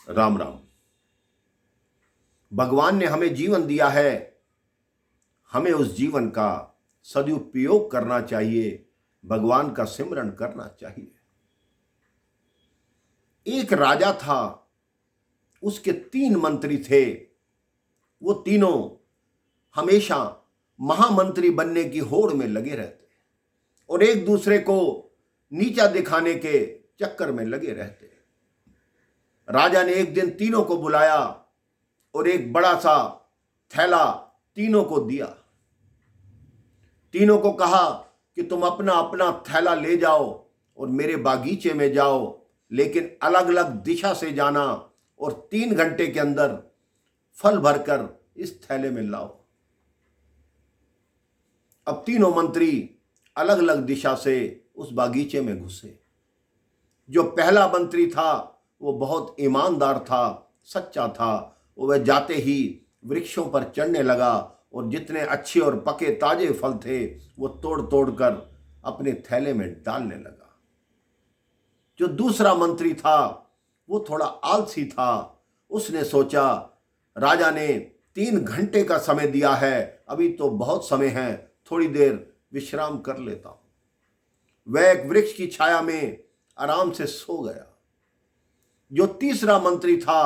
राम राम। भगवान ने हमें जीवन दिया है, हमें उस जीवन का सदुपयोग करना चाहिए, भगवान का सिमरन करना चाहिए। एक राजा था, उसके 3 मंत्री थे। वो तीनों हमेशा महामंत्री बनने की होड़ में लगे रहते और एक दूसरे को नीचा दिखाने के चक्कर में लगे रहते। राजा ने एक दिन तीनों को बुलाया और एक बड़ा सा थैला तीनों को दिया। तीनों को कहा कि तुम अपना अपना थैला ले जाओ और मेरे बागीचे में जाओ, लेकिन अलग अलग दिशा से जाना और 3 घंटे के अंदर फल भरकर इस थैले में लाओ। अब तीनों मंत्री अलग अलग दिशा से उस बागीचे में घुसे। जो पहला मंत्री था वो बहुत ईमानदार था, सच्चा था। वह जाते ही वृक्षों पर चढ़ने लगा और जितने अच्छे और पके ताजे फल थे वो तोड़ तोड़ कर अपने थैले में डालने लगा। जो दूसरा मंत्री था वो थोड़ा आलसी था। उसने सोचा, राजा ने 3 घंटे का समय दिया है, अभी तो बहुत समय है, थोड़ी देर विश्राम कर लेता हूं। वह एक वृक्ष की छाया में आराम से सो गया। जो तीसरा मंत्री था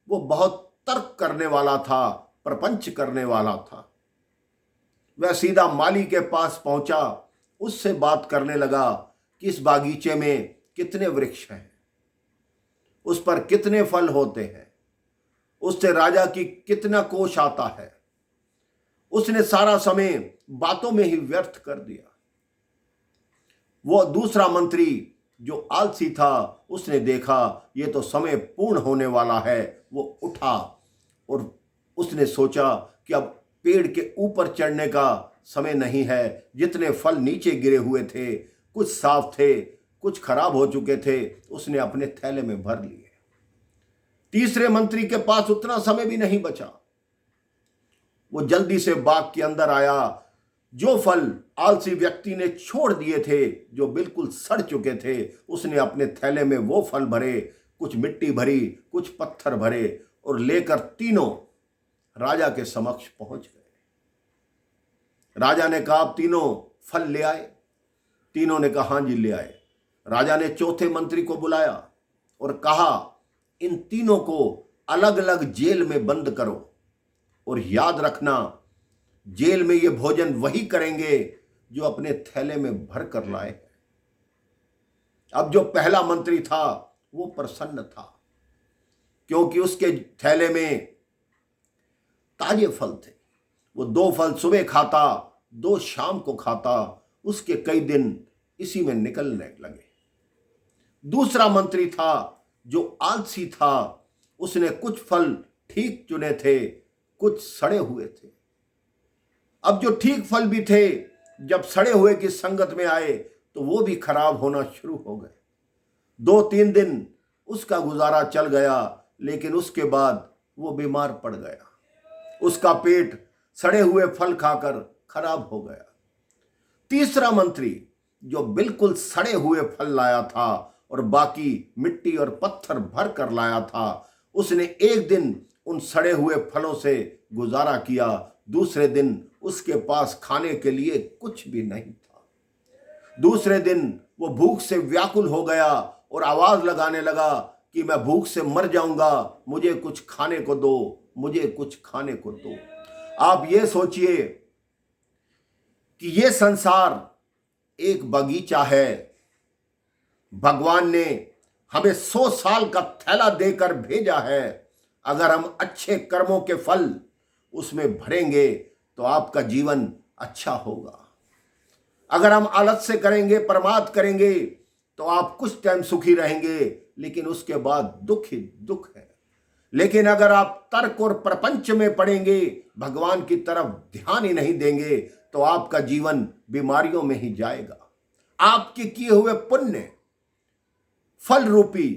वो बहुत तर्क करने वाला था, प्रपंच करने वाला था। वह सीधा माली के पास पहुंचा, उससे बात करने लगा कि इस बागीचे में कितने वृक्ष हैं, उस पर कितने फल होते हैं, उससे राजा की कितना कोष आता है। उसने सारा समय बातों में ही व्यर्थ कर दिया। वो दूसरा मंत्री जो आलसी था, उसने देखा ये तो समय पूर्ण होने वाला है। वो उठा और उसने सोचा कि अब पेड़ के ऊपर चढ़ने का समय नहीं है। जितने फल नीचे गिरे हुए थे, कुछ साफ थे, कुछ खराब हो चुके थे, उसने अपने थैले में भर लिए। तीसरे मंत्री के पास उतना समय भी नहीं बचा। वो जल्दी से बाग के अंदर आया। जो फल आलसी व्यक्ति ने छोड़ दिए थे, जो बिल्कुल सड़ चुके थे, उसने अपने थैले में वो फल भरे, कुछ मिट्टी भरी, कुछ पत्थर भरे और लेकर तीनों राजा के समक्ष पहुंच गए। राजा ने कहा, आप तीनों फल ले आए? तीनों ने कहा, हां जी ले आए। राजा ने चौथे मंत्री को बुलाया और कहा, इन तीनों को अलग अलग जेल में बंद करो और याद रखना, जेल में ये भोजन वही करेंगे जो अपने थैले में भर कर लाए। अब जो पहला मंत्री था वो प्रसन्न था, क्योंकि उसके थैले में ताजे फल थे। वो 2 फल सुबह खाता, 2 शाम को खाता। उसके कई दिन इसी में निकलने लगे। दूसरा मंत्री था जो आलसी था, उसने कुछ फल ठीक चुने थे, कुछ सड़े हुए थे। अब जो ठीक फल भी थे, जब सड़े हुए की संगत में आए तो वो भी खराब होना शुरू हो गए। 2-3 दिन उसका गुजारा चल गया, लेकिन उसके बाद वो बीमार पड़ गया। उसका पेट सड़े हुए फल खाकर खराब हो गया। तीसरा मंत्री जो बिल्कुल सड़े हुए फल लाया था और बाकी मिट्टी और पत्थर भर कर लाया था, उसने एक दिन उन सड़े हुए फलों से गुजारा किया। दूसरे दिन उसके पास खाने के लिए कुछ भी नहीं था। दूसरे दिन वो भूख से व्याकुल हो गया और आवाज लगाने लगा कि मैं भूख से मर जाऊंगा, मुझे कुछ खाने को दो, मुझे कुछ खाने को दो। आप ये सोचिए कि ये संसार एक बगीचा है। भगवान ने हमें 100 साल का थैला देकर भेजा है। अगर हम अच्छे कर्मों के फल उसमें भरेंगे तो आपका जीवन अच्छा होगा। अगर हम आलस्य करेंगे, प्रमाद करेंगे, तो आप कुछ टाइम सुखी रहेंगे, लेकिन उसके बाद दुख ही दुख है। लेकिन अगर आप तर्क और प्रपंच में पड़ेंगे, भगवान की तरफ ध्यान ही नहीं देंगे, तो आपका जीवन बीमारियों में ही जाएगा। आपके किए हुए पुण्य फल रूपी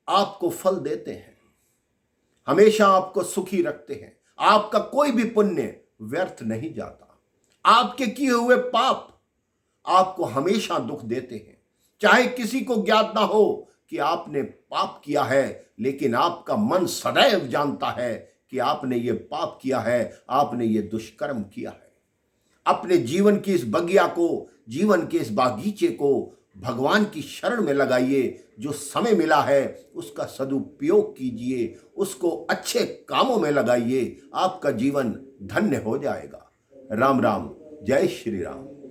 आपको फल देते हैं, हमेशा आपको सुखी रखते हैं। आपका कोई भी पुण्य व्यर्थ नहीं जाता। आपके किए हुए पाप आपको हमेशा दुख देते हैं, चाहे किसी को ज्ञात ना हो, कि आपने पाप किया है, लेकिन आपका मन सदैव जानता है कि आपने ये पाप किया है, आपने ये दुष्कर्म किया है। अपने जीवन की इस बगिया को, जीवन के इस बागीचे को भगवान की शरण में लगाइए। जो समय मिला है उसका सदुपयोग कीजिए, उसको अच्छे कामों में लगाइए। आपका जीवन धन्य हो जाएगा। राम राम, जय श्री राम।